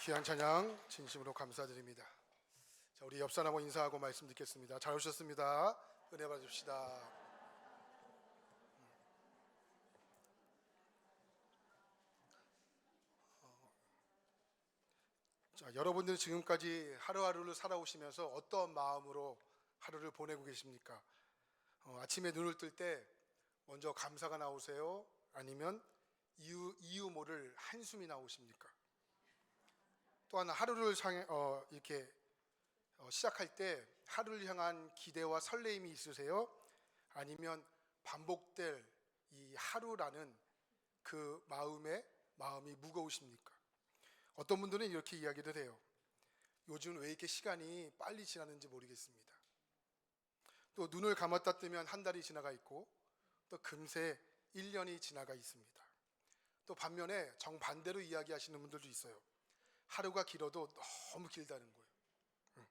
귀한 찬양 진심으로 감사드립니다. 자, 우리 옆 사람하고 인사하고 말씀 듣겠습니다. 잘 오셨습니다. 은혜 받으십시다. 자, 여러분들 지금까지 하루하루를 살아오시면서 어떤 마음으로 하루를 보내고 계십니까? 아침에 눈을 뜰 때 먼저 감사가 나오세요? 아니면 이유 모를 한숨이 나오십니까? 또한 하루를 이렇게 시작할 때 하루를 향한 기대와 설레임이 있으세요? 아니면 반복될 이 하루라는 그 마음이 무거우십니까? 어떤 분들은 이렇게 이야기를 해요. 요즘 왜 이렇게 시간이 빨리 지나는지 모르겠습니다. 또 눈을 감았다 뜨면 한 달이 지나가 있고 또 금세 1년이 지나가 있습니다. 또 반면에 정반대로 이야기하시는 분들도 있어요. 하루가 길어도 너무 길다는 거예요.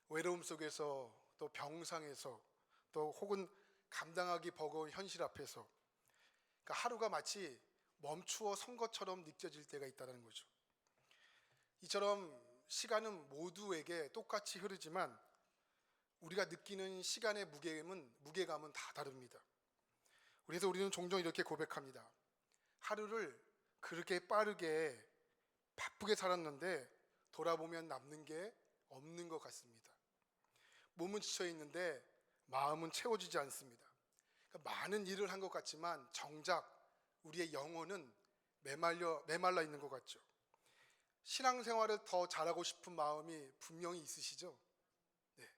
외로움 속에서 또 병상에서 또 혹은 감당하기 버거운 현실 앞에서 그러니까 하루가 마치 멈추어 선 것처럼 느껴질 때가 있다는 거죠. 이처럼 시간은 모두에게 똑같이 흐르지만 우리가 느끼는 시간의 무게감은 다 다릅니다. 그래서 우리는 종종 이렇게 고백합니다. 하루를 그렇게 빠르게 바쁘게 살았는데 돌아보면 남는 게 없는 것 같습니다. 몸은 지쳐 있는데 마음은 채워지지 않습니다. 그러니까 많은 일을 한 것 같지만 정작 우리의 영혼은 메말라 있는 것 같죠. 신앙생활을 더 잘하고 싶은 마음이 분명히 있으시죠? 네,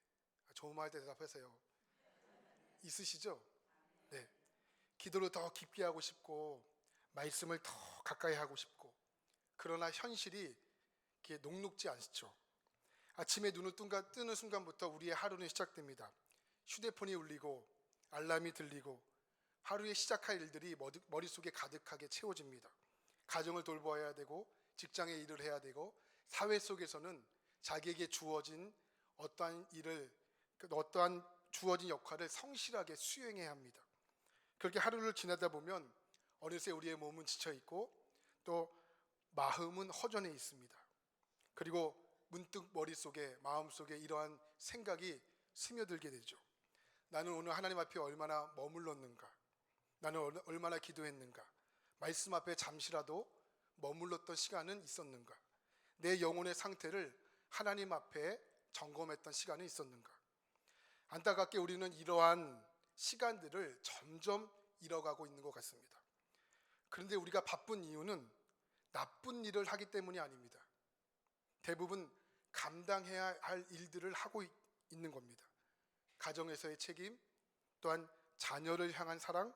좋은 말 대답하세요. 있으시죠? 네, 기도를 더 깊게 하고 싶고 말씀을 더 가까이 하고 싶고 그러나 현실이 이렇게 녹록지 않죠. 아침에 눈을 뜨는 순간부터 우리의 하루는 시작됩니다. 휴대폰이 울리고 알람이 들리고 하루에 시작할 일들이 머릿속에 가득하게 채워집니다. 가정을 돌보아야 되고 직장에 일을 해야 되고 사회 속에서는 자기에게 주어진 어떠한 주어진 역할을 성실하게 수행해야 합니다. 그렇게 하루를 지나다 보면 어느새 우리의 몸은 지쳐 있고 또 마음은 허전해 있습니다. 그리고 문득 머릿속에 마음속에 이러한 생각이 스며들게 되죠. 나는 오늘 하나님 앞에 얼마나 머물렀는가? 나는 얼마나 기도했는가? 말씀 앞에 잠시라도 머물렀던 시간은 있었는가? 내 영혼의 상태를 하나님 앞에 점검했던 시간은 있었는가? 안타깝게 우리는 이러한 시간들을 점점 잃어가고 있는 것 같습니다. 그런데 우리가 바쁜 이유는 나쁜 일을 하기 때문이 아닙니다. 대부분 감당해야 할 일들을 하고 있는 겁니다. 가정에서의 책임, 또한 자녀를 향한 사랑,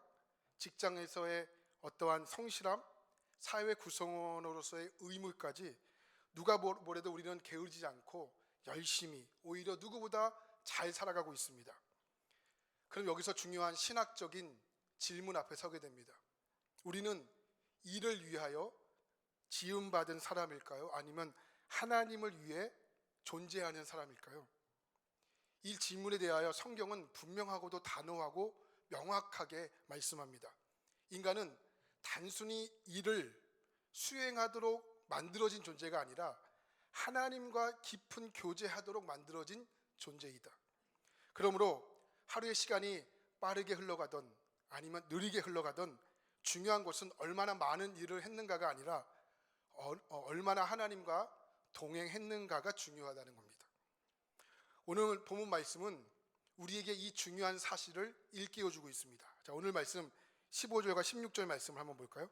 직장에서의 어떠한 성실함, 사회 구성원으로서의 의무까지 누가 뭐래도 우리는 게으르지 않고 열심히 오히려 누구보다 잘 살아가고 있습니다. 그럼 여기서 중요한 신학적인 질문 앞에 서게 됩니다. 우리는 이를 위하여 지음받은 사람일까요? 아니면 하나님을 위해 존재하는 사람일까요? 이 질문에 대하여 성경은 분명하고도 단호하고 명확하게 말씀합니다. 인간은 단순히 일을 수행하도록 만들어진 존재가 아니라 하나님과 깊은 교제하도록 만들어진 존재이다. 그러므로 하루의 시간이 빠르게 흘러가던 아니면 느리게 흘러가던 중요한 것은 얼마나 많은 일을 했는가가 아니라 얼마나 하나님과 동행했는가가 중요하다는 겁니다. 오늘 본문 말씀은 우리에게 이 중요한 사실을 일깨워주고 있습니다. 자, 오늘 말씀 15절과 16절 말씀을 한번 볼까요?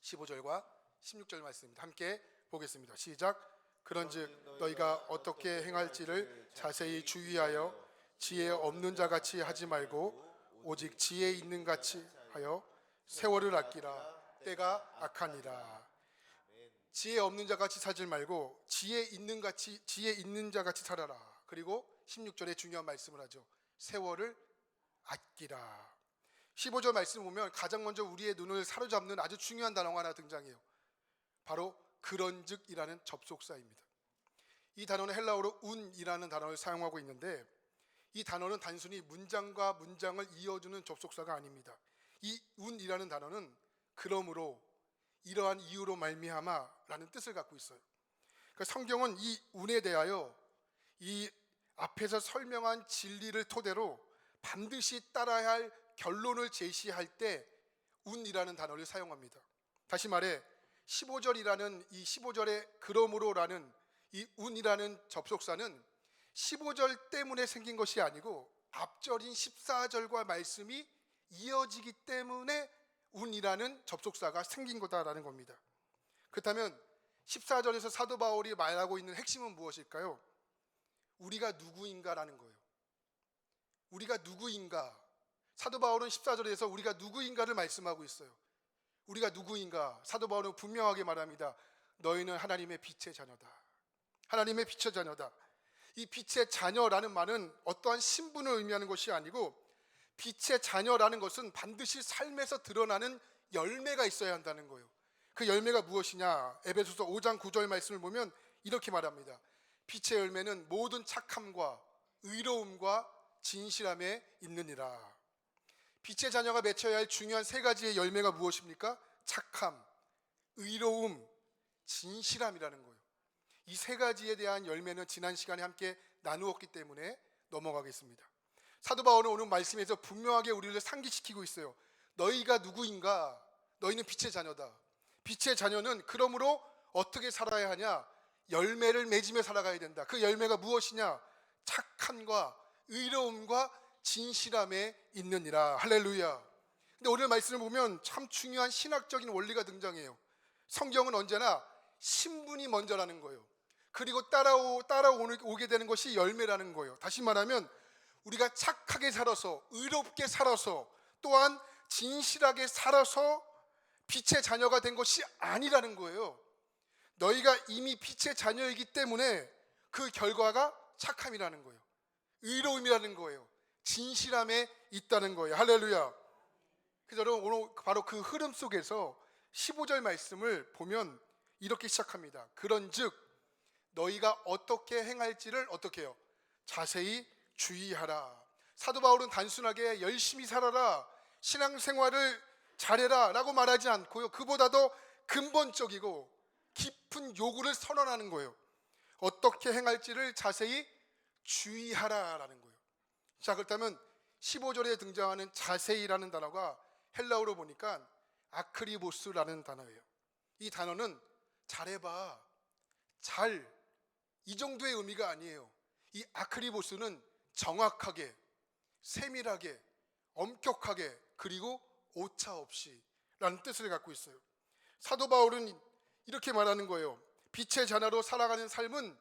15절과 16절 말씀입니다. 함께 보겠습니다. 시작. 그런즉 너희가 어떻게 행할지를 자세히 주의하여 지혜 없는 자 같이 하지 말고 오직 지혜 있는 같이 하여 세월을 아끼라. 때가 악하니라. 지혜 없는 자 같이 살지 말고 지혜 있는 자 같이 살아라. 그리고 16절에 중요한 말씀을 하죠. 세월을 아끼라. 15절 말씀 보면 가장 먼저 우리의 눈을 사로잡는 아주 중요한 단어가 하나 등장해요. 바로 그런즉이라는 접속사입니다. 이 단어는 헬라어로 운이라는 단어를 사용하고 있는데 이 단어는 단순히 문장과 문장을 이어주는 접속사가 아닙니다. 이 운이라는 단어는 그러므로, 이러한 이유로 말미암아라는 뜻을 갖고 있어요. 그러니까 성경은 이 운에 대하여 이 앞에서 설명한 진리를 토대로 반드시 따라야 할 결론을 제시할 때 운이라는 단어를 사용합니다. 다시 말해 15절이라는 이 15절의 그러므로라는 이 운이라는 접속사는 15절 때문에 생긴 것이 아니고 앞절인 14절과 말씀이 이어지기 때문에 운이라는 접속사가 생긴 거다라는 겁니다. 그렇다면 14절에서 사도 바울이 말하고 있는 핵심은 무엇일까요? 우리가 누구인가라는 거예요. 우리가 누구인가. 사도 바울은 14절에서 우리가 누구인가를 말씀하고 있어요. 우리가 누구인가? 사도 바울은 분명하게 말합니다. 너희는 하나님의 빛의 자녀다. 하나님의 빛의 자녀다. 이 빛의 자녀라는 말은 어떠한 신분을 의미하는 것이 아니고 빛의 자녀라는 것은 반드시 삶에서 드러나는 열매가 있어야 한다는 거예요. 그 열매가 무엇이냐? 에베소서 5장 9절 말씀을 보면 이렇게 말합니다. 빛의 열매는 모든 착함과 의로움과 진실함에 있느니라. 빛의 자녀가 맺혀야 할 중요한 세 가지의 열매가 무엇입니까? 착함, 의로움, 진실함이라는 거예요. 이 세 가지에 대한 열매는 지난 시간에 함께 나누었기 때문에 넘어가겠습니다. 사도 바울은 오늘 말씀에서 분명하게 우리를 상기시키고 있어요. 너희가 누구인가? 너희는 빛의 자녀다. 빛의 자녀는 그러므로 어떻게 살아야 하냐? 열매를 맺으며 살아가야 된다. 그 열매가 무엇이냐? 착함과 의로움과 진실함에 있느니라. 할렐루야. 근데 오늘 말씀을 보면 참 중요한 신학적인 원리가 등장해요. 성경은 언제나 신분이 먼저라는 거예요. 그리고 따라오게 되는 것이 열매라는 거예요. 다시 말하면 우리가 착하게 살아서 의롭게 살아서 또한 진실하게 살아서 빛의 자녀가 된 것이 아니라는 거예요. 너희가 이미 빛의 자녀이기 때문에 그 결과가 착함이라는 거예요. 의로움이라는 거예요. 진실함에 있다는 거예요. 할렐루야. 그래서 여러분 오늘 바로 그 흐름 속에서 15절 말씀을 보면 이렇게 시작합니다. 그런즉 너희가 어떻게 행할지를 어떻게 해요? 자세히 주의하라. 사도 바울은 단순하게 열심히 살아라, 신앙생활을 잘해라 라고 말하지 않고요, 그보다도 근본적이고 깊은 요구를 선언하는 거예요. 어떻게 행할지를 자세히 주의하라라는 거예요. 자, 그렇다면 15절에 등장하는 자세히라는 단어가 헬라어로 보니까 아크리보스라는 단어예요. 이 단어는 잘해봐, 이 정도의 의미가 아니에요. 이 아크리보스는 정확하게, 세밀하게, 엄격하게, 그리고 오차 없이 라는 뜻을 갖고 있어요. 사도 바울은 이렇게 말하는 거예요. 빛의 자녀로 살아가는 삶은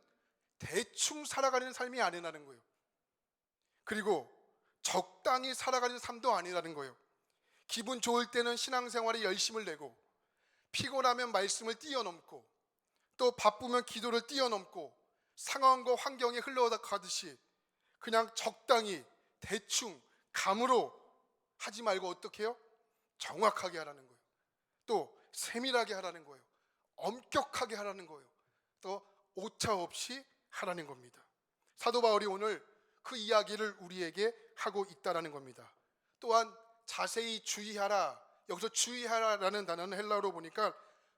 대충 살아가는 삶이 아니라는 거예요. 그리고 적당히 살아가는 삶도 아니라는 거예요. 기분 좋을 때는 신앙생활에 열심을 내고, 피곤하면 말씀을 뛰어넘고, 또 바쁘면 기도를 뛰어넘고, 상황과 환경에 흘러가듯이 그냥 적당히 대충 감으로 하지 말고 어떻게 해요? 정확하게 하라는 거예요. 또 세밀하게 하라는 거예요. 엄격하게 하라는 거예요. 또 오차 없이 하라는 겁니다. 사도 바울이 오늘 그 이야기를 우리에게 하고 있다라는 겁니다. 또한 자세히 주의하라, 여기서 주의하라라는 단어는 헬라어로 보니까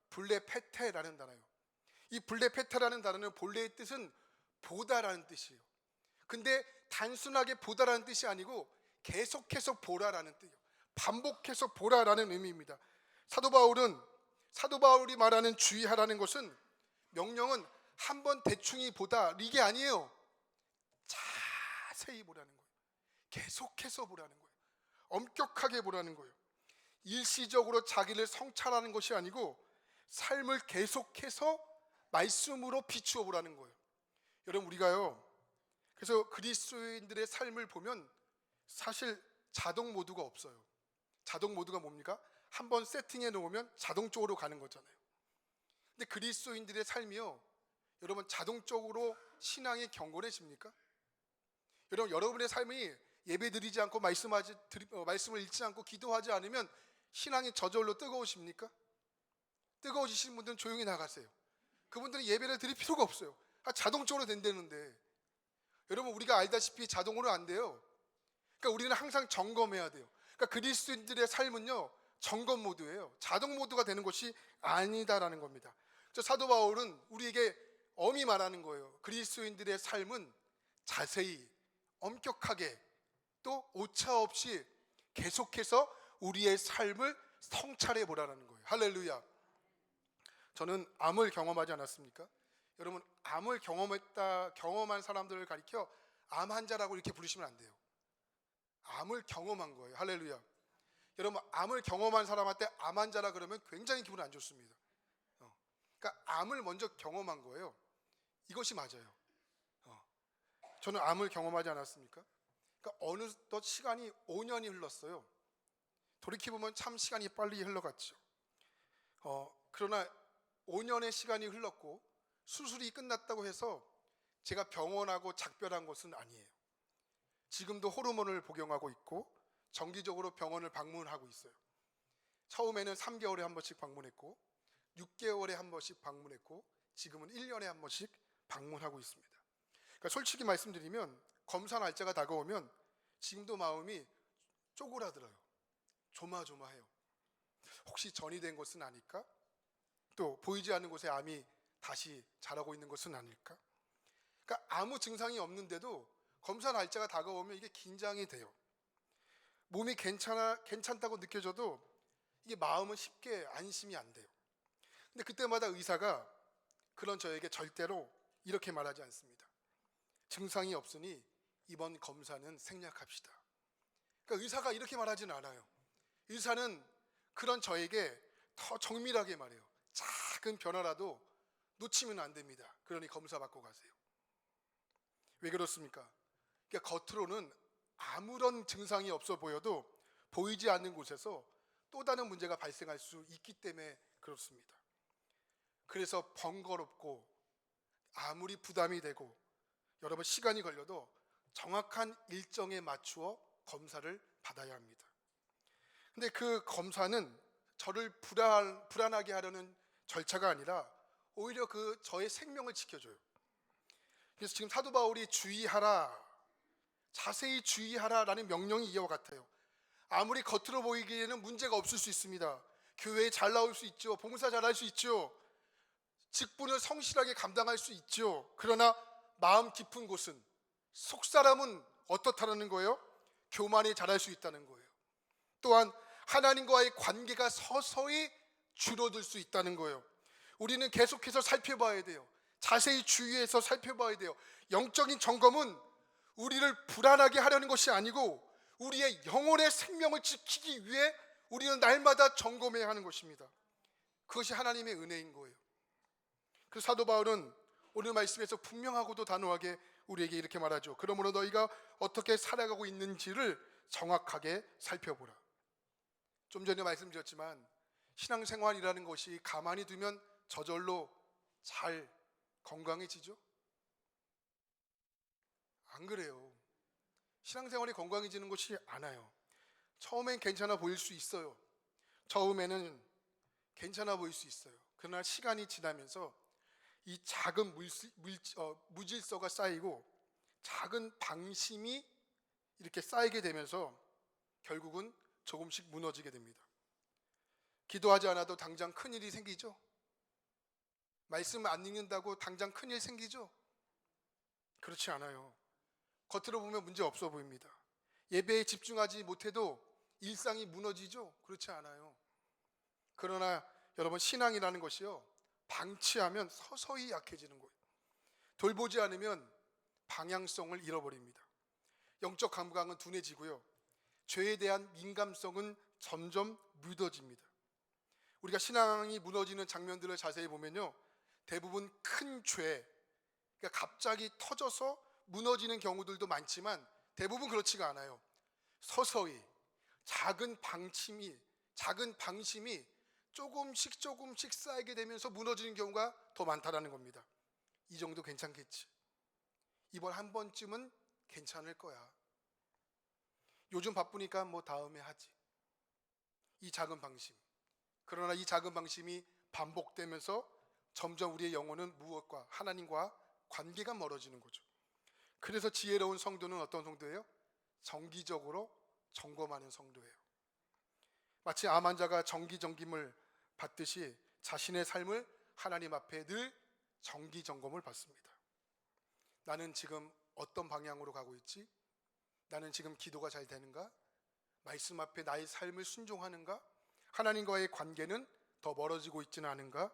블레페테라는 단어예요. 이 블레페테라는 단어는 본래의 뜻은 보다라는 뜻이에요. 근데 단순하게 보다라는 뜻이 아니고 계속해서 보라라는 뜻이에요. 반복해서 보라라는 의미입니다. 사도 바울이 말하는 주의하라는 것은, 명령은 한번 대충히 보다 이게 아니에요. 자세히 보라는 거예요. 계속해서 보라는 거예요. 엄격하게 보라는 거예요. 일시적으로 자기를 성찰하는 것이 아니고 삶을 계속해서 말씀으로 비추어 보라는 거예요. 여러분, 우리가요, 그래서 그리스도인들의 삶을 보면 사실 자동 모드가 없어요. 자동 모드가 뭡니까? 한번 세팅해 놓으면 자동적으로 가는 거잖아요. 근데 그리스도인들의 삶이요, 여러분, 자동적으로 신앙이 경건해집니까? 여러분의 삶이 예배드리지 않고 말씀을 읽지 않고 기도하지 않으면 신앙이 저절로 뜨거우십니까? 뜨거워지시는 분들은 조용히 나가세요. 그분들은 예배를 드릴 필요가 없어요. 자동적으로 된다는데. 여러분, 우리가 알다시피 자동으로 안 돼요. 그러니까 우리는 항상 점검해야 돼요. 그러니까 그리스도인들의 삶은요, 점검 모드예요. 자동 모드가 되는 것이 아니다라는 겁니다. 사도 바울은 우리에게 엄히 말하는 거예요. 그리스도인들의 삶은 자세히, 엄격하게, 또 오차 없이 계속해서 우리의 삶을 성찰해 보라는 거예요. 할렐루야. 저는 암을 경험하지 않았습니까? 여러분, 암을 경험한 사람들을 가리켜 암 환자라고 이렇게 부르시면 안 돼요. 암을 경험한 거예요. 할렐루야. 여러분, 암을 경험한 사람한테 암 환자라 그러면 굉장히 기분 안 좋습니다. 그러니까 암을 먼저 경험한 거예요. 이것이 맞아요. 저는 암을 경험하지 않았습니까? 그러니까 어느덧 시간이 5년이 흘렀어요. 돌이켜보면 참 시간이 빨리 흘러갔죠. 그러나 5년의 시간이 흘렀고 수술이 끝났다고 해서 제가 병원하고 작별한 것은 아니에요. 지금도 호르몬을 복용하고 있고 정기적으로 병원을 방문하고 있어요. 처음에는 3개월에 한 번씩 방문했고 6개월에 한 번씩 방문했고 지금은 1년에 한 번씩 방문하고 있습니다. 그러니까 솔직히 말씀드리면 검사 날짜가 다가오면 지금도 마음이 쪼그라들어요. 조마조마해요. 혹시 전이 된 것은 아닐까? 또 보이지 않는 곳에 암이 다시 자라고 있는 것은 아닐까? 그러니까 아무 증상이 없는데도 검사 날짜가 다가오면 이게 긴장이 돼요. 몸이 괜찮다고 느껴져도 이게 마음은 쉽게 안심이 안 돼요. 근데 그때마다 의사가 그런 저에게 절대로 이렇게 말하지 않습니다. 증상이 없으니 이번 검사는 생략합시다. 그러니까 의사가 이렇게 말하지는 않아요. 의사는 그런 저에게 더 정밀하게 말해요. 작은 변화라도 놓치면 안 됩니다. 그러니 검사 받고 가세요. 왜 그렇습니까? 그러니까 겉으로는 아무런 증상이 없어 보여도 보이지 않는 곳에서 또 다른 문제가 발생할 수 있기 때문에 그렇습니다. 그래서 번거롭고 아무리 부담이 되고 여러분 시간이 걸려도 정확한 일정에 맞추어 검사를 받아야 합니다. 근데 그 검사는 저를 불안하게 하려는 절차가 아니라 오히려 저의 생명을 지켜줘요. 그래서 지금 사도 바울이 주의하라, 자세히 주의하라라는 명령이 이와 같아요. 아무리 겉으로 보이기에는 문제가 없을 수 있습니다. 교회에 잘 나올 수 있죠. 봉사 잘할 수 있죠. 직분을 성실하게 감당할 수 있죠. 그러나 마음 깊은 곳은, 속사람은 어떻다는 거예요? 교만이 자랄 수 있다는 거예요. 또한 하나님과의 관계가 서서히 줄어들 수 있다는 거예요. 우리는 계속해서 살펴봐야 돼요. 자세히 주의해서 살펴봐야 돼요. 영적인 점검은 우리를 불안하게 하려는 것이 아니고 우리의 영혼의 생명을 지키기 위해 우리는 날마다 점검해야 하는 것입니다. 그것이 하나님의 은혜인 거예요. 그래서 사도 바울은 오늘 말씀에서 분명하고도 단호하게 우리에게 이렇게 말하죠. 그러므로 너희가 어떻게 살아가고 있는지를 정확하게 살펴보라. 좀 전에 말씀드렸지만 신앙생활이라는 것이 가만히 두면 저절로 잘 건강해지죠? 안 그래요. 신앙생활이 건강해지는 것이 않아요. 처음엔 괜찮아 보일 수 있어요. 처음에는 괜찮아 보일 수 있어요. 그러나 시간이 지나면서 이 작은 무질서가 쌓이고 작은 방심이 이렇게 쌓이게 되면서 결국은 조금씩 무너지게 됩니다. 기도하지 않아도 당장 큰일이 생기죠? 말씀 안 읽는다고 당장 큰일 생기죠? 그렇지 않아요. 겉으로 보면 문제 없어 보입니다. 예배에 집중하지 못해도 일상이 무너지죠? 그렇지 않아요. 그러나 여러분, 신앙이라는 것이요, 방치하면 서서히 약해지는 거예요. 돌보지 않으면 방향성을 잃어버립니다. 영적 감각은 둔해지고요, 죄에 대한 민감성은 점점 무뎌집니다. 우리가 신앙이 무너지는 장면들을 자세히 보면요, 대부분 큰 죄, 그러니까 갑자기 터져서 무너지는 경우들도 많지만 대부분 그렇지가 않아요. 서서히 작은 방심이 조금씩 쌓이게 되면서 무너지는 경우가 더 많다라는 겁니다. 이 정도 괜찮겠지. 이번 한 번쯤은 괜찮을 거야. 요즘 바쁘니까 뭐 다음에 하지. 이 작은 방심. 그러나 이 작은 방심이 반복되면서 점점 우리의 영혼은 무엇과, 하나님과 관계가 멀어지는 거죠. 그래서 지혜로운 성도는 어떤 성도예요? 정기적으로 점검하는 성도예요. 마치 암 환자가 정기점을 받듯이 자신의 삶을 하나님 앞에 늘 정기 점검을 받습니다. 나는 지금 어떤 방향으로 가고 있지? 나는 지금 기도가 잘 되는가? 말씀 앞에 나의 삶을 순종하는가? 하나님과의 관계는 더 멀어지고 있지는 않은가?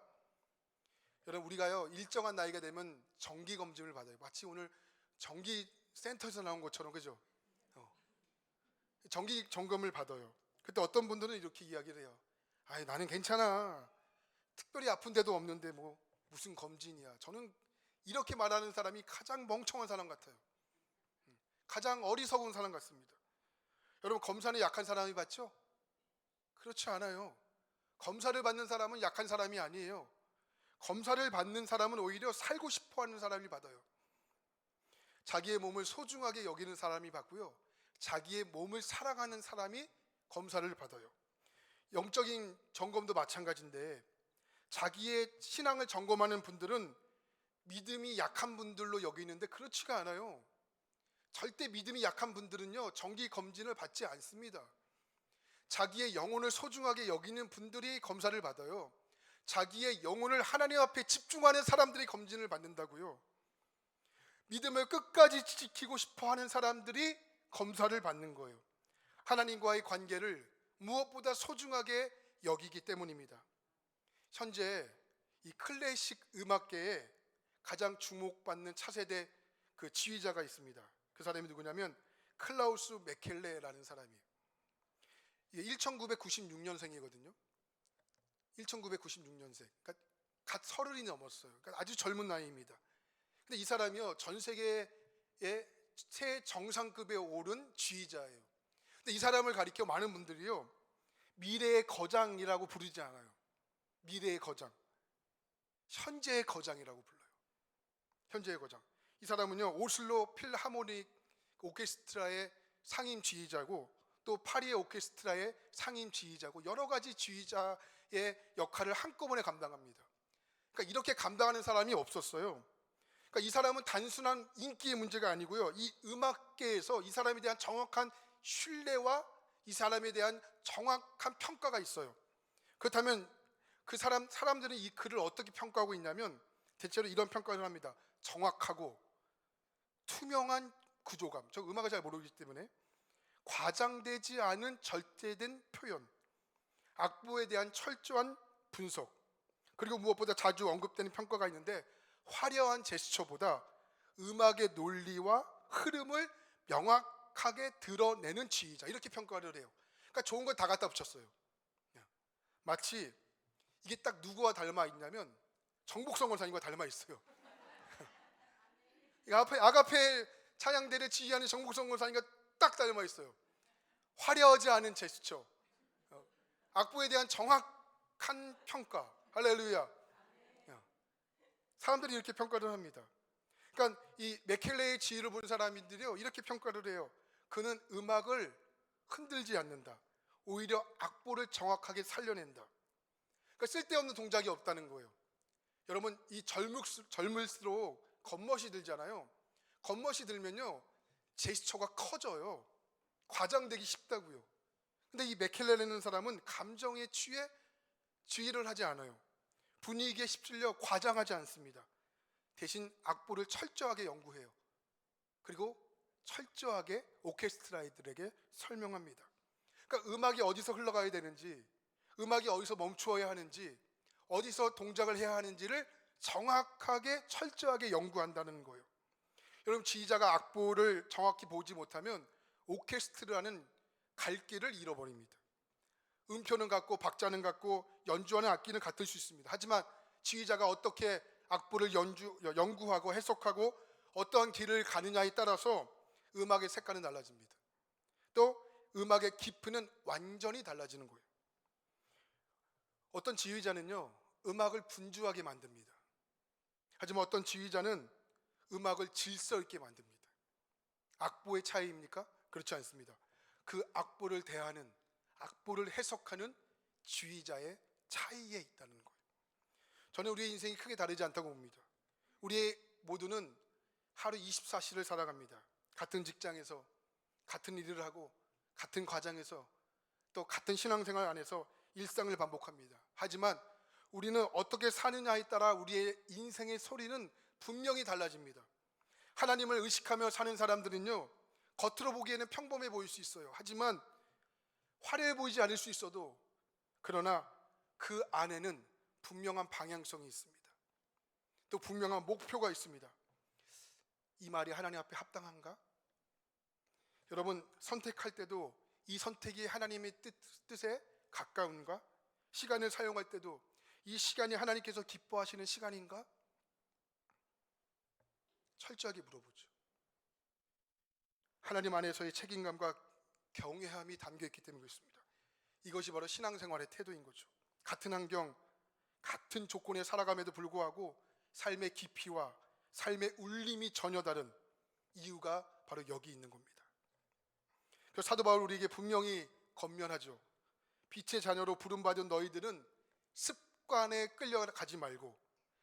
여러분, 우리가요 일정한 나이가 되면 정기 검진을 받아요. 마치 오늘 정기 센터에서 나온 것처럼, 그죠? 정기 점검을 받아요. 그때 어떤 분들은 이렇게 이야기를 해요. 아이, 나는 괜찮아. 특별히 아픈 데도 없는데 뭐 무슨 검진이야. 저는 이렇게 말하는 사람이 가장 멍청한 사람 같아요. 가장 어리석은 사람 같습니다. 여러분, 검사는 약한 사람이 받죠? 그렇지 않아요. 검사를 받는 사람은 약한 사람이 아니에요. 검사를 받는 사람은 오히려 살고 싶어 하는 사람이 받아요. 자기의 몸을 소중하게 여기는 사람이 받고요, 자기의 몸을 사랑하는 사람이 검사를 받아요. 영적인 점검도 마찬가지인데, 자기의 신앙을 점검하는 분들은 믿음이 약한 분들로 여기는데 그렇지가 않아요. 절대 믿음이 약한 분들은요 정기 검진을 받지 않습니다. 자기의 영혼을 소중하게 여기는 분들이 검사를 받아요. 자기의 영혼을 하나님 앞에 집중하는 사람들이 검진을 받는다고요. 믿음을 끝까지 지키고 싶어 하는 사람들이 검사를 받는 거예요. 하나님과의 관계를 무엇보다 소중하게 여기기 때문입니다. 현재 이 클래식 음악계에 가장 주목받는 차세대 그 지휘자가 있습니다. 그 사람이 누구냐면 클라우스 메켈레라는 사람이에요. 1996년생이거든요. 1996년생. 그러니까 갓 30이 넘었어요. 그러니까 아주 젊은 나이입니다. 근데 이 사람이요 전 세계의 새 정상급에 오른 지휘자예요. 근데 이 사람을 가리켜 많은 분들이요 미래의 거장이라고 부르지 않아요. 미래의 거장, 현재의 거장이라고 불러요. 현재의 거장. 이 사람은요 오슬로 필하모닉 오케스트라의 상임 지휘자고, 또 파리의 오케스트라의 상임 지휘자고, 여러 가지 지휘자의 역할을 한꺼번에 감당합니다. 그러니까 이렇게 감당하는 사람이 없었어요. 그러니까 이 사람은 단순한 인기의 문제가 아니고요, 이 음악계에서 이 사람에 대한 정확한 신뢰와 이 사람에 대한 정확한 평가가 있어요. 그렇다면 그 사람들은 이 글을 어떻게 평가하고 있냐면 대체로 이런 평가를 합니다. 정확하고 투명한 구조감. 저 음악을 잘 모르기 때문에 과장되지 않은 절제된 표현, 악보에 대한 철저한 분석, 그리고 무엇보다 자주 언급되는 평가가 있는데 화려한 제스처보다 음악의 논리와 흐름을 명확하게 드러내는 지휘자, 이렇게 평가를 해요. 그러니까 좋은 걸 다 갖다 붙였어요. 마치 이게 딱 누구와 닮아 있냐면 정복성 권사님과 닮아 있어요. 아가페 찬양대를 지휘하는 정복성 권사님과 딱 닮아 있어요. 화려하지 않은 제스처, 악보에 대한 정확한 평가. 할렐루야. 사람들이 이렇게 평가를 합니다. 그러니까 이 메켈레의 지휘를 본 사람들이요 이렇게 평가를 해요. 그는 음악을 흔들지 않는다. 오히려 악보를 정확하게 살려낸다. 그러니까 쓸데없는 동작이 없다는 거예요. 여러분, 이 젊을수록 겉멋이 들잖아요. 겉멋이 들면요 제스처가 커져요. 과장되기 쉽다고요. 근데 이 메켈레라는 사람은 감정에 취해 지휘를 하지 않아요. 분위기에 휩쓸려 과장하지 않습니다. 대신 악보를 철저하게 연구해요. 그리고 철저하게 오케스트라들에게 설명합니다. 그러니까 음악이 어디서 흘러가야 되는지, 음악이 어디서 멈추어야 하는지, 어디서 동작을 해야 하는지를 정확하게 철저하게 연구한다는 거예요. 여러분, 지휘자가 악보를 정확히 보지 못하면 오케스트라는 갈 길을 잃어버립니다. 음표는 같고 박자는 같고 연주하는 악기는 같을 수 있습니다. 하지만 지휘자가 어떻게 악보를 연구하고 해석하고 어떠한 길을 가느냐에 따라서 음악의 색깔은 달라집니다. 또 음악의 깊이는 완전히 달라지는 거예요. 어떤 지휘자는요 음악을 분주하게 만듭니다. 하지만 어떤 지휘자는 음악을 질서 있게 만듭니다. 악보의 차이입니까? 그렇지 않습니다. 그 악보를 대하는, 악보를 해석하는 지휘자의 차이에 있다는 거예요. 저는 우리의 인생이 크게 다르지 않다고 봅니다. 우리 모두는 하루 24시를 살아갑니다. 같은 직장에서, 같은 일을 하고, 같은 과정에서, 또 같은 신앙생활 안에서 일상을 반복합니다. 하지만 우리는 어떻게 사느냐에 따라 우리의 인생의 소리는 분명히 달라집니다. 하나님을 의식하며 사는 사람들은요, 겉으로 보기에는 평범해 보일 수 있어요. 하지만 화려해 보이지 않을 수 있어도, 그러나 그 안에는 분명한 방향성이 있습니다. 또 분명한 목표가 있습니다. 이 말이 하나님 앞에 합당한가? 여러분, 선택할 때도 이 선택이 하나님의 뜻에 가까운가? 시간을 사용할 때도 이 시간이 하나님께서 기뻐하시는 시간인가? 철저하게 물어보죠. 하나님 안에서의 책임감과 경외함이 담겨있기 때문에 그렇습니다. 이것이 바로 신앙생활의 태도인 거죠. 같은 환경, 같은 조건에 살아감에도 불구하고 삶의 깊이와 삶의 울림이 전혀 다른 이유가 바로 여기 있는 겁니다. 그래서 사도 바울 우리에게 분명히 권면하죠. 빛의 자녀로 부름받은 너희들은 습관에 끌려가지 말고,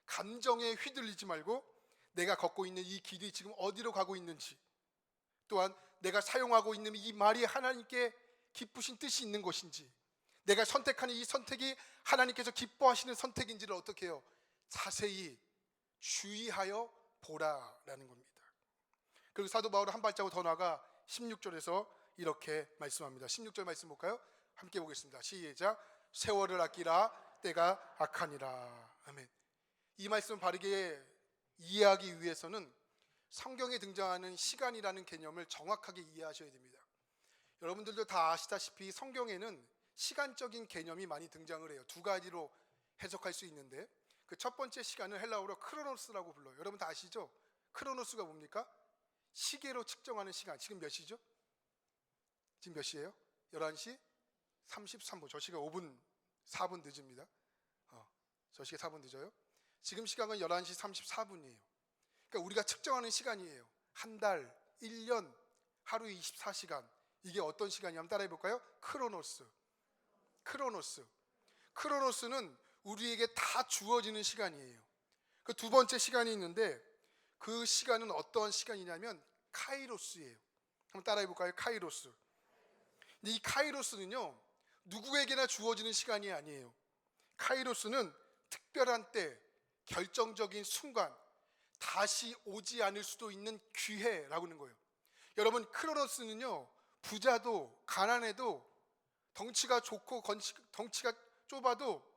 감정에 휘둘리지 말고, 내가 걷고 있는 이 길이 지금 어디로 가고 있는지, 또한 내가 사용하고 있는 이 말이 하나님께 기쁘신 뜻이 있는 것인지, 내가 선택하는 이 선택이 하나님께서 기뻐하시는 선택인지를 어떻게 해요? 자세히 주의하여 보라라는 겁니다. 그리고 사도 바울은 한 발자국 더 나아가 16절에서 이렇게 말씀합니다. 16절 말씀 볼까요? 함께 보겠습니다. 시작. 세월을 아끼라, 때가 악하니라. 아멘. 이 말씀 바르게 이해하기 위해서는 성경에 등장하는 시간이라는 개념을 정확하게 이해하셔야 됩니다. 여러분들도 다 아시다시피 성경에는 시간적인 개념이 많이 등장을 해요. 두 가지로 해석할 수 있는데, 그 첫 번째 시간을 헬라어로 크로노스라고 불러요. 여러분 다 아시죠? 크로노스가 뭡니까? 시계로 측정하는 시간. 지금 몇 시죠? 지금 몇 시예요? 11시 33분. 저 시간 5분 4분 늦습니다. 저 시간 4분 늦어요. 지금 시간은 11시 34분이에요. 그러니까 우리가 측정하는 시간이에요. 한 달, 1년, 하루 24시간. 이게 어떤 시간이냐면 따라해 볼까요? 크로노스. 크로노스는 우리에게 다 주어지는 시간이에요. 그 두 번째 시간이 있는데, 그 시간은 어떤 시간이냐면 카이로스예요. 한번 따라해 볼까요? 카이로스. 근데 이 카이로스는요, 누구에게나 주어지는 시간이 아니에요. 카이로스는 특별한 때, 결정적인 순간, 다시 오지 않을 수도 있는 기회라고 하는 거예요. 여러분, 크로노스는요, 부자도 가난해도, 덩치가 좋고 덩치가 좁아도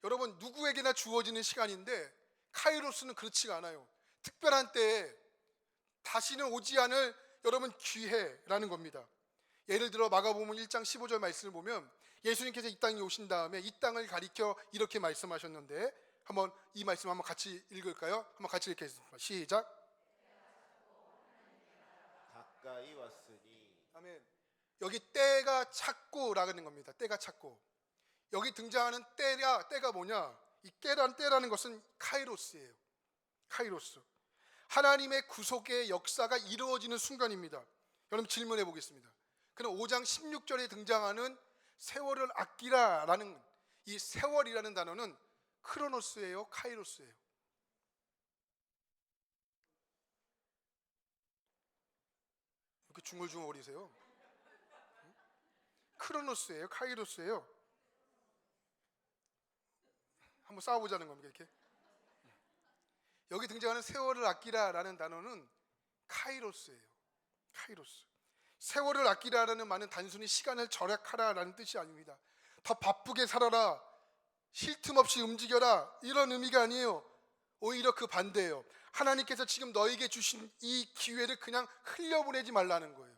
여러분 누구에게나 주어지는 시간인데, 카이로스는 그렇지가 않아요. 특별한 때에 다시는 오지 않을 여러분 기회라는 겁니다. 예를 들어 마가복음 1장 15절 말씀을 보면, 예수님께서 이 땅에 오신 다음에 이 땅을 가리켜 이렇게 말씀하셨는데, 한번 이 말씀 한번 같이 읽을까요? 한번 같이 읽겠습니다. 시작. 가까이 왔으니. 아멘. 여기 때가 찼고라는 겁니다. 때가 찼고. 여기 등장하는 때가 뭐냐? 이 때라는 것은 카이로스예요. 카이로스. 하나님의 구속의 역사가 이루어지는 순간입니다. 여러분 질문해 보겠습니다. 그럼 5장 16절에 등장하는 세월을 아끼라라는 이 세월이라는 단어는 크로노스예요, 카이로스예요? 이렇게 중얼중얼거리세요. 크로노스예요, 카이로스예요? 한번 싸워보자는 겁니다. 이렇게. 여기 등장하는 세월을 아끼라라는 단어는 카이로스예요. 카이로스. 세월을 아끼라라는 말은 단순히 시간을 절약하라라는 뜻이 아닙니다. 더 바쁘게 살아라, 쉴 틈 없이 움직여라, 이런 의미가 아니에요. 오히려 그 반대예요. 하나님께서 지금 너에게 주신 이 기회를 그냥 흘려보내지 말라는 거예요.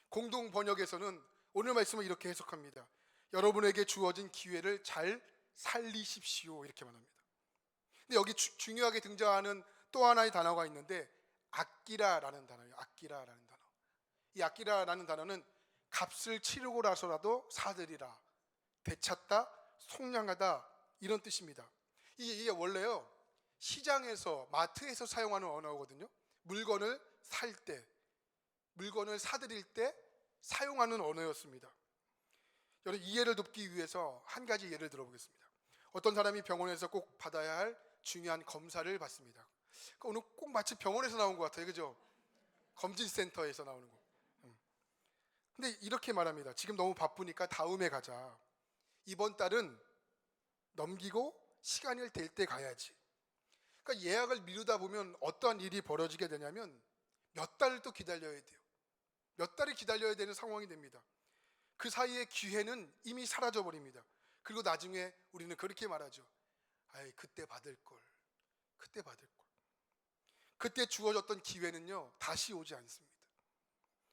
공동 번역에서는 오늘 말씀을 이렇게 해석합니다. 여러분에게 주어진 기회를 잘 살리십시오, 이렇게 말합니다. 근데 여기 중요하게 등장하는 또 하나의 단어가 있는데, 아끼라라는 단어예요. 아끼라라는 단어. 이 아끼라라는 단어는 값을 치르고 나서라도 사들이라, 되찾다, 속량하다, 이런 뜻입니다. 이게 원래요, 시장에서, 마트에서 사용하는 언어거든요. 물건을 살 때, 물건을 사들일 때 사용하는 언어였습니다. 여러분, 이해를 돕기 위해서 한 가지 예를 들어보겠습니다. 어떤 사람이 병원에서 꼭 받아야 할 중요한 검사를 받습니다. 오늘 꼭 마치 병원에서 나온 것 같아요, 그죠? 검진센터에서 나오는 거. 근데 이렇게 말합니다. 지금 너무 바쁘니까 다음에 가자. 이번 달은 넘기고 시간이 될 때 가야지. 그러니까 예약을 미루다 보면 어떠한 일이 벌어지게 되냐면 몇 달을 또 기다려야 돼요. 몇 달을 기다려야 되는 상황이 됩니다. 그 사이에 기회는 이미 사라져 버립니다. 그리고 나중에 우리는 그렇게 말하죠. 아이, 그때 받을 걸. 그때 받을 걸. 그때 주어졌던 기회는요, 다시 오지 않습니다.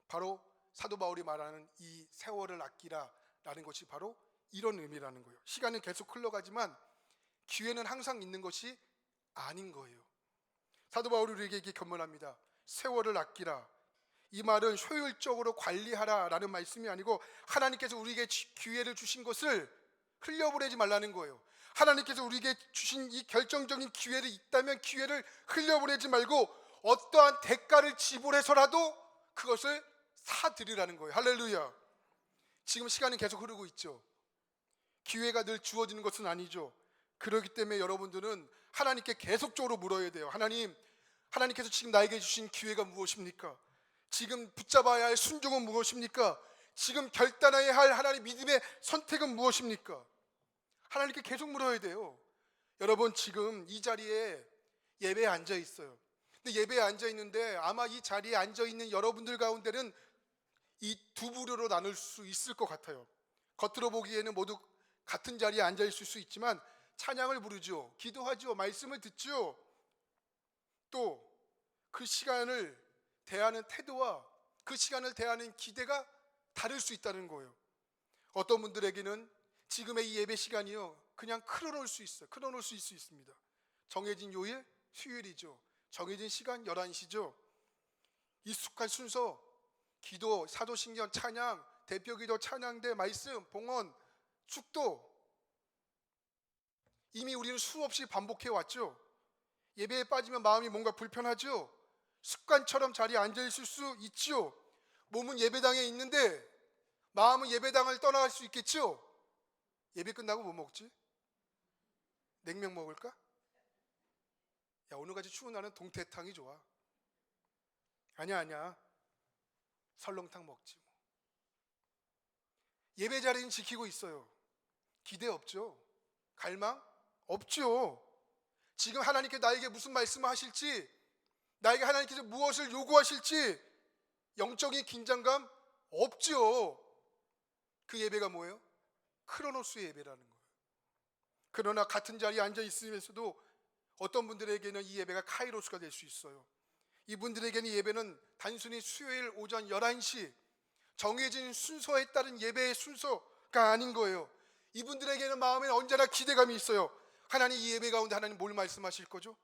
바로 사도 바울이 말하는 이 세월을 아끼라라는 것이 바로 이런 의미라는 거예요. 시간은 계속 흘러가지만 기회는 항상 있는 것이 아닌 거예요. 사도 바울이 우리에게 이렇게 권면합니다. 세월을 아끼라. 이 말은 효율적으로 관리하라라는 말씀이 아니고 하나님께서 우리에게 기회를 주신 것을 흘려보내지 말라는 거예요. 하나님께서 우리에게 주신 이 결정적인 기회를 있다면 기회를 흘려보내지 말고 어떠한 대가를 지불해서라도 그것을 사드리라는 거예요. 할렐루야. 지금 시간은 계속 흐르고 있죠. 기회가 늘 주어지는 것은 아니죠. 그렇기 때문에 여러분들은 하나님께 계속적으로 물어야 돼요. 하나님께서 지금 나에게 주신 기회가 무엇입니까? 지금 붙잡아야 할 순종은 무엇입니까? 지금 결단해야 할 하나님의 믿음의 선택은 무엇입니까? 하나님께 계속 물어야 돼요. 여러분, 지금 이 자리에 예배에 앉아 있어요. 근데 예배에 앉아 있는데 아마 이 자리에 앉아 있는 여러분들 가운데는 이 두 부류로 나눌 수 있을 것 같아요. 겉으로 보기에는 모두 같은 자리에 앉아 있을 수 있지만 찬양을 부르죠. 기도하죠. 말씀을 듣죠. 또 그 시간을 대하는 태도와 그 시간을 대하는 기대가 다를 수 있다는 거예요. 어떤 분들에게는 지금의 이 예배 시간이요, 그냥 틀어놓을 수 있어요. 틀어놓을 수 있습니다. 정해진 요일, 수요일이죠. 정해진 시간 11시죠. 익숙한 순서, 기도, 사도신경, 찬양, 대표기도, 찬양대, 말씀, 봉헌, 축도, 이미 우리는 수없이 반복해 왔죠. 예배에 빠지면 마음이 뭔가 불편하죠. 습관처럼 자리에 앉아 있을 수 있죠. 몸은 예배당에 있는데 마음은 예배당을 떠나갈 수 있겠죠. 예배 끝나고 뭐 먹지? 냉면 먹을까? 야, 오늘같이 추운 날은 동태탕이 좋아. 아니야. 설렁탕 먹지 뭐. 예배 자리는 지키고 있어요. 기대 없죠. 갈망 없죠. 지금 하나님께 나에게 무슨 말씀을 하실지, 나에게 하나님께서 무엇을 요구하실지 영적인 긴장감 없죠. 그 예배가 뭐예요? 크로노스의 예배라는 거예요. 그러나 같은 자리에 앉아 있으면서도 어떤 분들에게는 이 예배가 카이로스가 될 수 있어요. 이분들에게는 예배는 단순히 수요일 오전 11시 정해진 순서에 따른 예배의 순서가 아닌 거예요. 이분들에게는 마음에 언제나 기대감이 있어요. 하나님, 이 예배 가운데 하나님 뭘 말씀하실 거죠?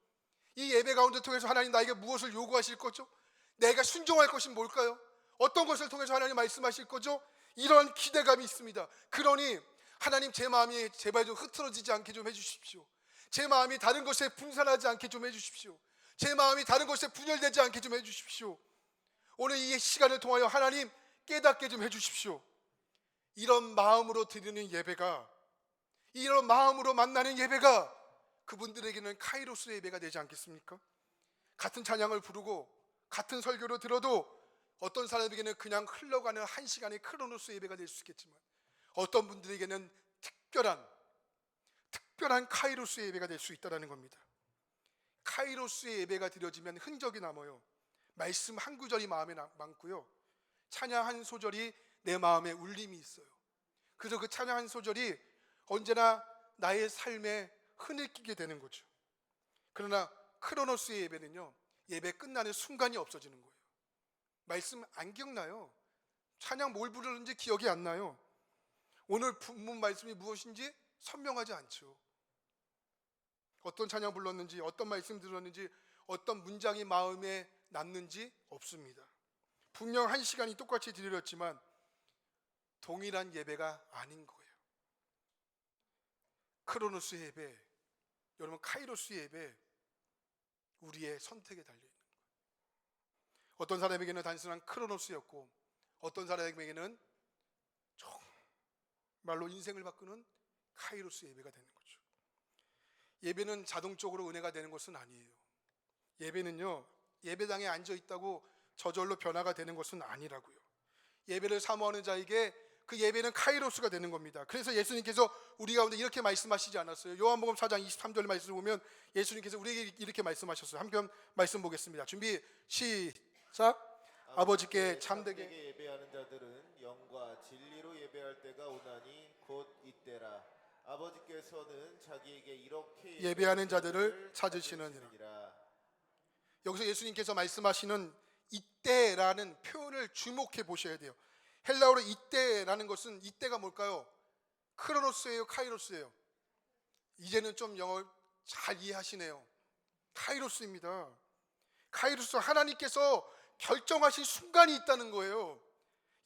이 예배 가운데 통해서 하나님 나에게 무엇을 요구하실 거죠? 내가 순종할 것이 뭘까요? 어떤 것을 통해서 하나님 말씀하실 거죠? 이런 기대감이 있습니다. 그러니 하나님, 제 마음이 제발 좀 흐트러지지 않게 좀 해주십시오. 제 마음이 다른 것에 분산하지 않게 좀 해주십시오. 제 마음이 다른 것에 분열되지 않게 좀 해주십시오. 오늘 이 시간을 통하여 하나님 깨닫게 좀 해주십시오. 이런 마음으로 드리는 예배가, 이런 마음으로 만나는 예배가 그분들에게는 카이로스 예배가 되지 않겠습니까? 같은 찬양을 부르고 같은 설교를 들어도 어떤 사람에게는 그냥 흘러가는 한 시간의 크로노스 예배가 될 수 있겠지만 어떤 분들에게는 특별한 카이로스 예배가 될 수 있다는 겁니다. 카이로스의 예배가 드려지면 흔적이 남아요. 말씀 한 구절이 마음에 남고요, 찬양 한 소절이 내 마음에 울림이 있어요. 그래서 그 찬양 한 소절이 언제나 나의 삶에 흐느끼게 되는 거죠. 그러나 크로노스의 예배는요, 예배 끝나는 순간이 없어지는 거예요. 말씀 안 기억나요. 찬양 뭘 부르는지 기억이 안 나요. 오늘 본문 말씀이 무엇인지 선명하지 않죠. 어떤 찬양 불렀는지, 어떤 말씀 들었는지, 어떤 문장이 마음에 남는지 없습니다. 분명 한 시간이 똑같이 드렸지만 동일한 예배가 아닌 거예요. 크로노스 예배, 여러분 카이로스 예배, 우리의 선택에 달려있는 거예요. 어떤 사람에게는 단순한 크로노스였고 어떤 사람에게는 정말로 인생을 바꾸는 카이로스 예배가 되는 거죠. 예배는 자동적으로 은혜가 되는 것은 아니에요. 예배는요, 예배당에 앉아 있다고 저절로 변화가 되는 것은 아니라고요. 예배를 사모하는 자에게 그 예배는 카이로스가 되는 겁니다. 그래서 예수님께서 우리 가운데 이렇게 말씀하시지 않았어요? 요한복음 4장 23절 말씀을 보면 예수님께서 우리에게 이렇게 말씀하셨어요. 한편 말씀 보겠습니다. 준비 시작. 아버지께 참되게 예배하는 자들은 영과 진리로 예배할 때가 오나니 곧 이때라. 아버지께서는 자기에게 이렇게 예배하는 자들을 찾으시느니라. 여기서 예수님께서 말씀하시는 이때라는 표현을 주목해 보셔야 돼요. 헬라어로 이때라는 것은 이때가 뭘까요? 크로노스예요, 카이로스예요? 이제는 좀 영어 잘 이해하시네요. 카이로스입니다. 카이로스, 하나님께서 결정하신 순간이 있다는 거예요.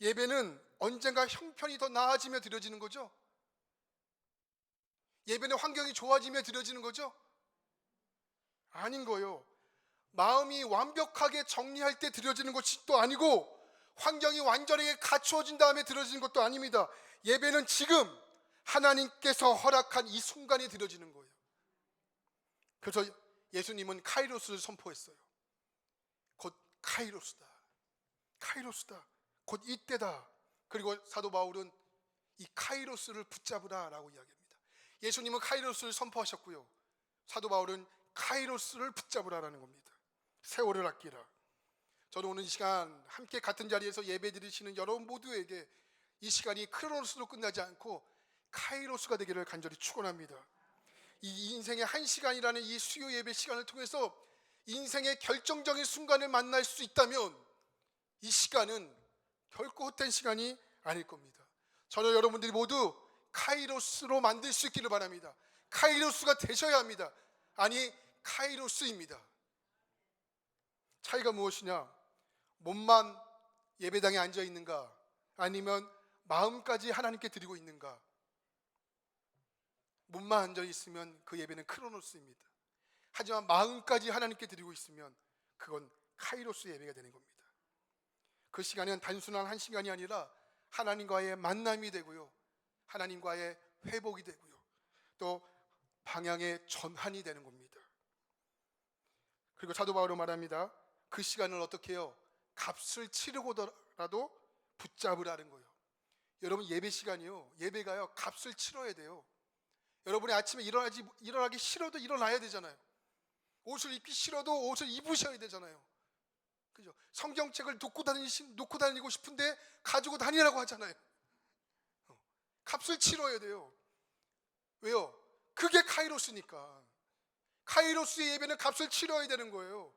예배는 언젠가 형편이 더 나아지며 드려지는 거죠. 예배는 환경이 좋아지며 드려지는 거죠. 아닌 거예요. 마음이 완벽하게 정리할 때 드려지는 것이 또 아니고 환경이 완전하게 갖추어진 다음에 드려지는 것도 아닙니다. 예배는 지금 하나님께서 허락한 이 순간에 드려지는 거예요. 그래서 예수님은 카이로스를 선포했어요. 곧 카이로스다. 카이로스다. 곧 이때다. 그리고 사도 바울은 이 카이로스를 붙잡으라 라고 이야기합니다. 예수님은 카이로스를 선포하셨고요. 사도 바울은 카이로스를 붙잡으라라는 겁니다. 세월을 아끼라. 저는 오늘 이 시간 함께 같은 자리에서 예배 드리시는 여러분 모두에게 이 시간이 크로노스로 끝나지 않고 카이로스가 되기를 간절히 축원합니다. 이 인생의 한 시간이라는 이 수요 예배 시간을 통해서 인생의 결정적인 순간을 만날 수 있다면 이 시간은 결코 헛된 시간이 아닐 겁니다. 저는 여러분들이 모두 카이로스로 만들 수 있기를 바랍니다. 카이로스가 되셔야 합니다. 아니, 카이로스입니다. 차이가 무엇이냐? 몸만 예배당에 앉아 있는가? 아니면 마음까지 하나님께 드리고 있는가? 몸만 앉아 있으면 그 예배는 크로노스입니다. 하지만 마음까지 하나님께 드리고 있으면 그건 카이로스 예배가 되는 겁니다. 그 시간은 단순한 한 시간이 아니라 하나님과의 만남이 되고요, 하나님과의 회복이 되고요, 또 방향의 전환이 되는 겁니다. 그리고 사도 바울은 말합니다. 그 시간을 어떻게 해요? 값을 치르고라도 붙잡으라는 거예요. 여러분, 예배 시간이요, 예배가요, 값을 치러야 돼요. 여러분이 아침에 일어나기 싫어도 일어나야 되잖아요. 옷을 입기 싫어도 옷을 입으셔야 되잖아요. 그죠? 성경책을 놓고 다니고 싶은데 가지고 다니라고 하잖아요. 값을 치러야 돼요. 왜요? 그게 카이로스니까. 카이로스의 예배는 값을 치러야 되는 거예요.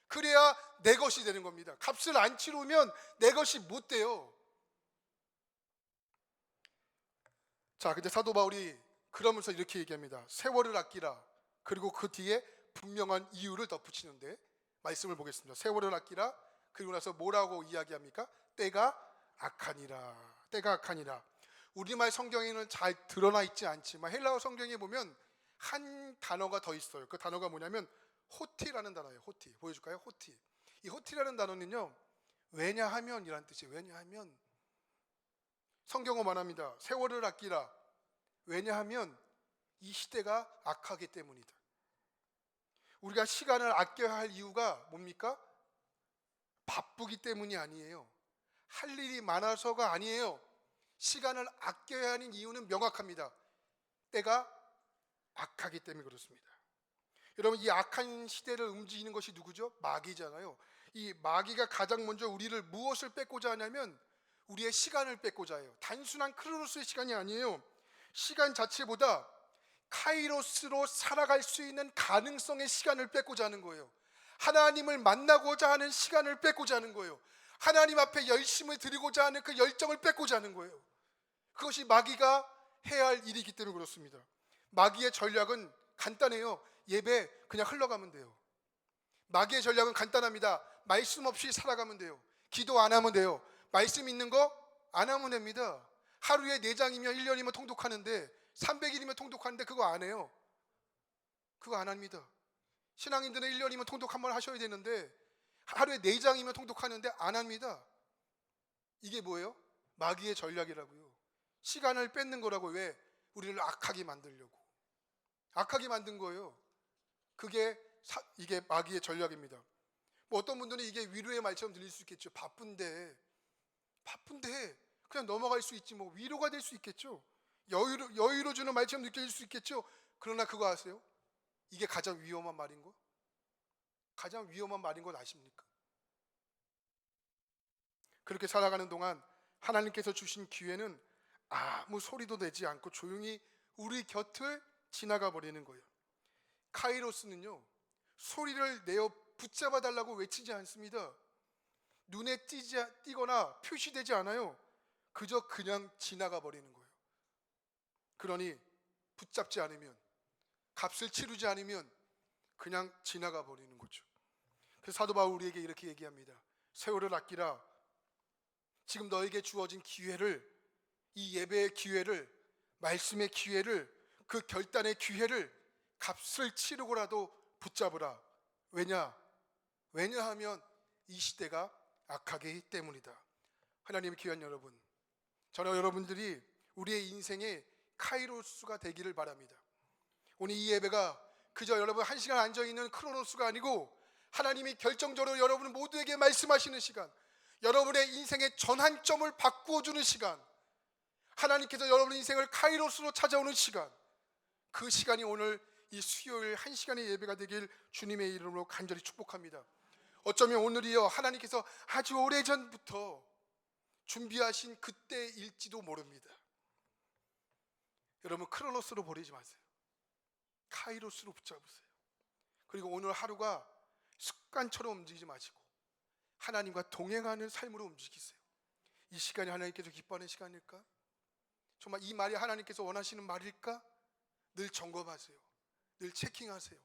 그래야 내 것이 되는 겁니다. 값을 안 치르면 내 것이 못 돼요. 자, 근데 사도 바울이 그러면서 이렇게 얘기합니다. 세월을 아끼라. 그리고 그 뒤에 분명한 이유를 덧붙이는데 말씀을 보겠습니다. 세월을 아끼라. 그리고 나서 뭐라고 이야기합니까? 때가 악하니라. 때가 악하니라. 우리말 성경에는 잘 드러나 있지 않지만 헬라어 성경에 보면 한 단어가 더 있어요. 그 단어가 뭐냐면 호티라는 단어예요. 호티. 보여줄까요? 호티. 이 호티라는 단어는요, 왜냐하면 이란 뜻이에요. 왜냐하면. 성경은 말합니다. 세월을 아끼라. 왜냐하면 이 시대가 악하기 때문이다. 우리가 시간을 아껴야 할 이유가 뭡니까? 바쁘기 때문이 아니에요. 할 일이 많아서가 아니에요. 시간을 아껴야 하는 이유는 명확합니다. 때가 악하기 때문에 그렇습니다. 여러분, 이 악한 시대를 움직이는 것이 누구죠? 마귀잖아요. 이 마귀가 가장 먼저 우리를 무엇을 뺏고자 하냐면 우리의 시간을 뺏고자 해요. 단순한 크로노스의 시간이 아니에요. 시간 자체보다 카이로스로 살아갈 수 있는 가능성의 시간을 뺏고자 하는 거예요. 하나님을 만나고자 하는 시간을 뺏고자 하는 거예요. 하나님 앞에 열심을 드리고자 하는 그 열정을 뺏고자 하는 거예요. 그것이 마귀가 해야 할 일이기 때문에 그렇습니다. 마귀의 전략은 간단해요. 예배 그냥 흘러가면 돼요. 마귀의 전략은 간단합니다. 말씀 없이 살아가면 돼요. 기도 안 하면 돼요. 말씀 있는 거 안 하면 됩니다. 하루에 4장이면 1년이면 통독하는데 300일이면 통독하는데 그거 안 해요. 그거 안 합니다. 신앙인들은 1년이면 통독 한번 하셔야 되는데 하루에 4장이면 통독하는데 안 합니다. 이게 뭐예요? 마귀의 전략이라고요. 시간을 뺏는 거라고. 왜? 우리를 악하게 만들려고. 악하게 만든 거예요. 이게 마귀의 전략입니다. 뭐 어떤 분들은 이게 위로의 말처럼 들릴 수 있겠죠. 바쁜데 바쁜데 그냥 넘어갈 수 있지 뭐 위로가 될 수 있겠죠. 여유로 주는 말처럼 느껴질 수 있겠죠. 그러나 그거 아세요? 이게 가장 위험한 말인 거? 가장 위험한 말인 걸 아십니까? 그렇게 살아가는 동안 하나님께서 주신 기회는 아무 소리도 내지 않고 조용히 우리 곁을 지나가 버리는 거예요. 카이로스는요, 소리를 내어 붙잡아 달라고 외치지 않습니다. 눈에 띄거나 표시되지 않아요. 그저 그냥 지나가 버리는 거예요. 그러니 붙잡지 않으면, 값을 치르지 않으면 그냥 지나가 버리는 거죠. 그래서 사도 바울 우리에게 이렇게 얘기합니다. 세월을 아끼라. 지금 너에게 주어진 기회를, 이 예배의 기회를, 말씀의 기회를, 그 결단의 기회를 값을 치르고라도 붙잡으라. 왜냐하면 이 시대가 악하기 때문이다. 하나님의 귀한 여러분, 저는 여러분들이 우리의 인생의 카이로스가 되기를 바랍니다. 오늘 이 예배가 그저 여러분 한 시간 앉아있는 크로노스가 아니고 하나님이 결정적으로 여러분 모두에게 말씀하시는 시간, 여러분의 인생의 전환점을 바꾸어주는 시간, 하나님께서 여러분의 인생을 카이로스로 찾아오는 시간, 그 시간이 오늘 이 수요일 한 시간의 예배가 되길 주님의 이름으로 간절히 축복합니다. 어쩌면 오늘이요, 하나님께서 아주 오래전부터 준비하신 그때일지도 모릅니다. 여러분 크로노스로 버리지 마세요. 카이로스로 붙잡으세요. 그리고 오늘 하루가 습관처럼 움직이지 마시고 하나님과 동행하는 삶으로 움직이세요. 이 시간이 하나님께서 기뻐하는 시간일까? 정말 이 말이 하나님께서 원하시는 말일까? 늘 점검하세요. 늘 체킹하세요.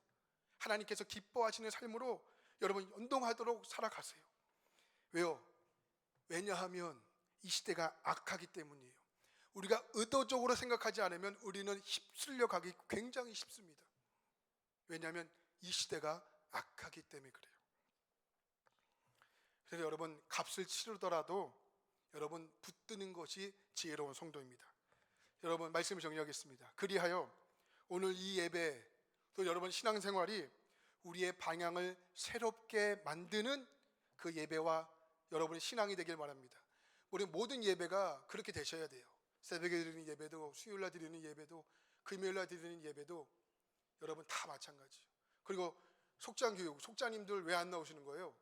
하나님께서 기뻐하시는 삶으로 여러분 연동하도록 살아가세요. 왜요? 왜냐하면 이 시대가 악하기 때문이에요. 우리가 의도적으로 생각하지 않으면 우리는 휩쓸려 가기 굉장히 쉽습니다. 왜냐하면 이 시대가 악하기 때문에 그래요. 그래서 여러분 값을 치르더라도 여러분 붙드는 것이 지혜로운 성도입니다. 여러분 말씀을 정리하겠습니다. 그리하여 오늘 이 예배 또 여러분 신앙생활이 우리의 방향을 새롭게 만드는 그 예배와 여러분의 신앙이 되길 바랍니다. 우리 모든 예배가 그렇게 되셔야 돼요. 새벽에 드리는 예배도, 수요일날 드리는 예배도, 금요일날 드리는 예배도 여러분 다 마찬가지예요. 그리고 속장교육, 속장님들 왜 안 나오시는 거예요?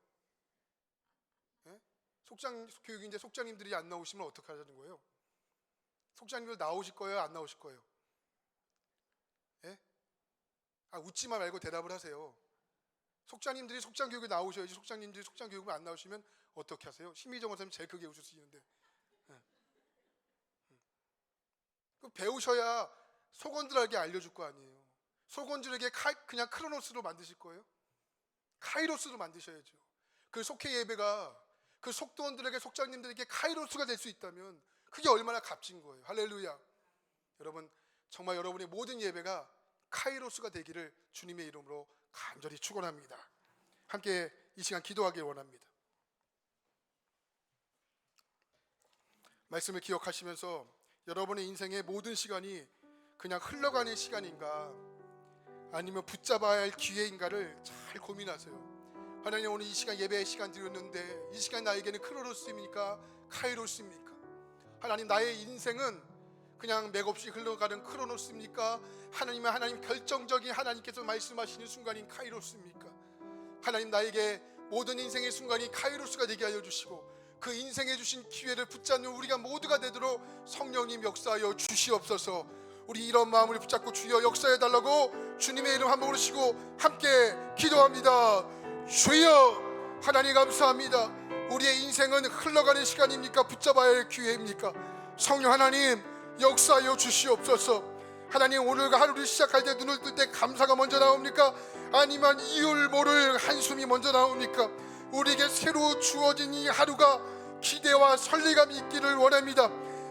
예? 속장교육인데 속장님들이 안 나오시면 어떻게 하자는 거예요? 속장님들 나오실 거예요? 안 나오실 거예요? 예? 웃지만 말고 대답을 하세요. 속장님들이 속장교육에 나오셔야지. 속장님들이 속장교육을 안 나오시면 어떻게 하세요? 심희정 원사님 제일 크게 웃을 수 있는데. 예. 배우셔야 속원들에게 알려줄 거 아니에요. 속원들에게 그냥 크로노스로 만드실 거예요? 카이로스로 만드셔야죠. 그 속회 예배가 그 속도원들에게, 속장님들에게 카이로스가 될 수 있다면 그게 얼마나 값진 거예요. 할렐루야. 여러분 정말 여러분의 모든 예배가 카이로스가 되기를 주님의 이름으로 간절히 축원합니다. 함께 이 시간 기도하길 원합니다. 말씀을 기억하시면서 여러분의 인생의 모든 시간이 그냥 흘러가는 시간인가 아니면 붙잡아야 할 기회인가를 잘 고민하세요. 하나님, 오늘 이 시간 예배의 시간 드렸는데 이 시간 나에게는 크로노스입니까? 카이로스입니까? 하나님, 나의 인생은 그냥 맥없이 흘러가는 크로노스입니까? 하나님 결정적인 하나님께서 말씀하시는 순간인 카이로스입니까? 하나님, 나에게 모든 인생의 순간이 카이로스가 되게 하여 주시고 그 인생에 주신 기회를 붙잡는 우리가 모두가 되도록 성령님 역사하여 주시옵소서. 우리 이런 마음을 붙잡고 주여 역사해 달라고 주님의 이름 한번 부르시고 함께 기도합니다. 주여, 하나님 감사합니다. 우리의 인생은 흘러가는 시간입니까? 붙잡아야 할 기회입니까? 성령 하나님 역사하여 주시옵소서. 하나님, 오늘과 하루를 시작할 때 눈을 뜰 때 감사가 먼저 나옵니까? 아니면 이유를 모를 한숨이 먼저 나옵니까? 우리에게 새로 주어진 이 하루가 기대와 설레감이 있기를 원합니다.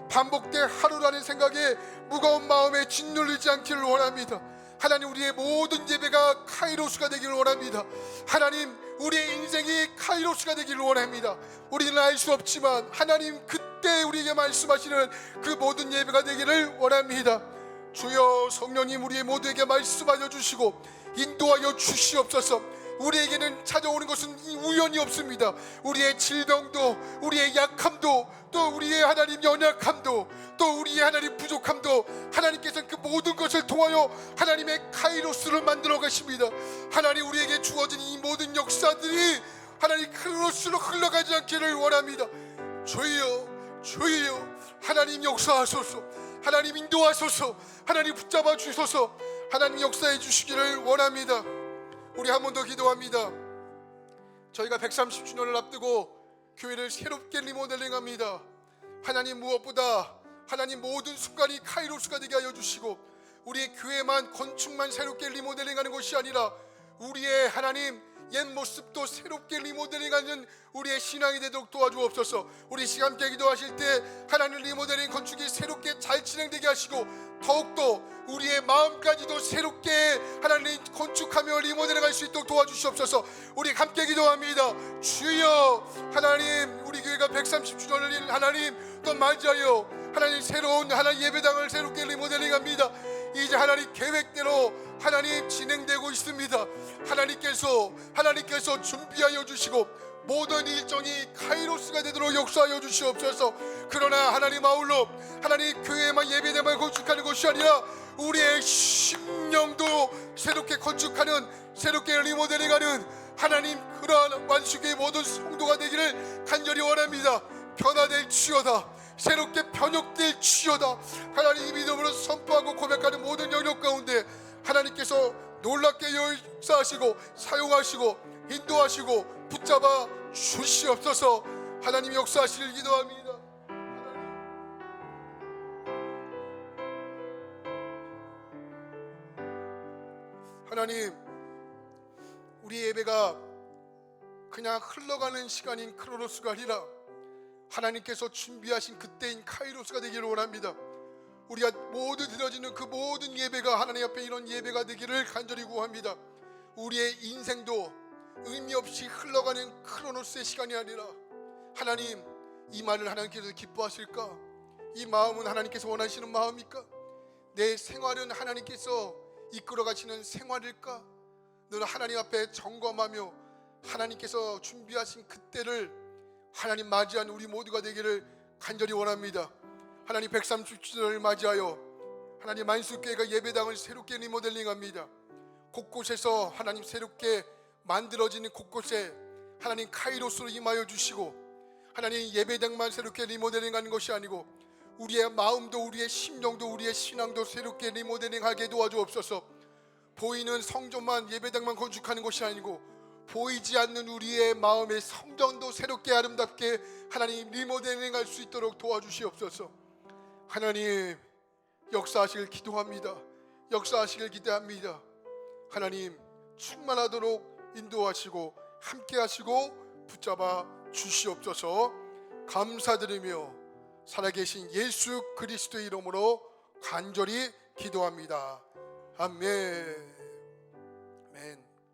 반복된 하루라는 생각에 무거운 마음에 짓눌리지 않기를 원합니다. 하나님, 우리의 모든 예배가 카이로스가 되기를 원합니다. 하나님, 우리의 인생이 카이로스가 되기를 원합니다. 우리는 알 수 없지만 하나님, 그때 우리에게 말씀하시는 그 모든 예배가 되기를 원합니다. 주여, 성령님 우리의 모두에게 말씀하여 주시고 인도하여 주시옵소서. 우리에게는 찾아오는 것은 우연이 없습니다. 우리의 질병도, 우리의 약함도, 또 우리의 하나님 연약함도, 또 우리의 하나님 부족함도 하나님께서는 그 모든 것을 통하여 하나님의 카이로스를 만들어 가십니다. 하나님, 우리에게 주어진 이 모든 역사들이 하나님 크로스로 흘러가지 않기를 원합니다. 주여, 주여, 하나님 역사하소서, 하나님 인도하소서, 하나님 붙잡아 주소서, 하나님 역사해 주시기를 원합니다. 우리 한 번 더 기도합니다. 저희가 130주년을 앞두고 교회를 새롭게 리모델링합니다. 하나님, 무엇보다 하나님 모든 순간이 카이로스가 되게 하여 주시고, 우리의 교회만 건축만 새롭게 리모델링하는 것이 아니라 우리의 하나님 옛 모습도 새롭게 리모델링하는 우리의 신앙이 되도록 도와주옵소서. 우리 시간 함께 기도하실 때 하나님 리모델링 건축이 새롭게 잘 진행되게 하시고, 더욱더 우리의 마음까지도 새롭게 하나님 건축하며 리모델링할 수 있도록 도와주시옵소서. 우리 함께 기도합니다. 주여, 하나님, 우리 교회가 130주년을 하나님 또 맞이하여 하나님 새로운 하나님 예배당을 새롭게 리모델링합니다. 이제 하나님 계획대로 하나님 진행되고 있습니다. 하나님께서 준비하여 주시고 모든 일정이 카이로스가 되도록 역사하여 주시옵소서. 그러나 하나님, 아울러 하나님 교회만 예배당만 건축하는 것이 아니라 우리의 심령도 새롭게 건축하는, 새롭게 리모델링하는 하나님 그러한 완수교의 모든 성도가 되기를 간절히 원합니다. 변화될 치여다, 새롭게 변혁될 치여다. 하나님, 이 믿음으로 선포하고 고백하는 모든 영역 가운데 하나님께서 놀랍게 역사하시고 사용하시고 인도하시고 붙잡아 주시옵소서. 하나님 역사하시길 기도합니다. 하나님, 우리 예배가 그냥 흘러가는 시간인 크로노스가 아니라 하나님께서 준비하신 그때인 카이로스가 되기를 원합니다. 우리가 모두 드려지는 그 모든 예배가 하나님 앞에 이런 예배가 되기를 간절히 구합니다. 우리의 인생도 의미 없이 흘러가는 크로노스의 시간이 아니라, 하나님, 이 말을 하나님께서 기뻐하실까? 이 마음은 하나님께서 원하시는 마음일까? 내 생활은 하나님께서 이끌어 가시는 생활일까? 늘 하나님 앞에 점검하며 하나님께서 준비하신 그때를 하나님 맞이한 우리 모두가 되기를 간절히 원합니다. 하나님, 130주년을 맞이하여 하나님 만수교회가 예배당을 새롭게 리모델링합니다. 곳곳에서 하나님 새롭게 만들어지는 곳곳에 하나님 카이로스로 임하여 주시고, 하나님 예배당만 새롭게 리모델링하는 것이 아니고 우리의 마음도, 우리의 심령도, 우리의 신앙도 새롭게 리모델링하게 도와주옵소서. 보이는 성전만, 예배당만 건축하는 것이 아니고 보이지 않는 우리의 마음의 성전도 새롭게 아름답게 하나님 리모델링할 수 있도록 도와주시옵소서. 하나님, 역사하시길 기도합니다. 역사하시길 기대합니다. 하나님, 충만하도록 인도하시고 함께하시고 붙잡아 주시옵소서. 감사드리며 살아계신 예수 그리스도의 이름으로 간절히 기도합니다. 아멘. 아멘.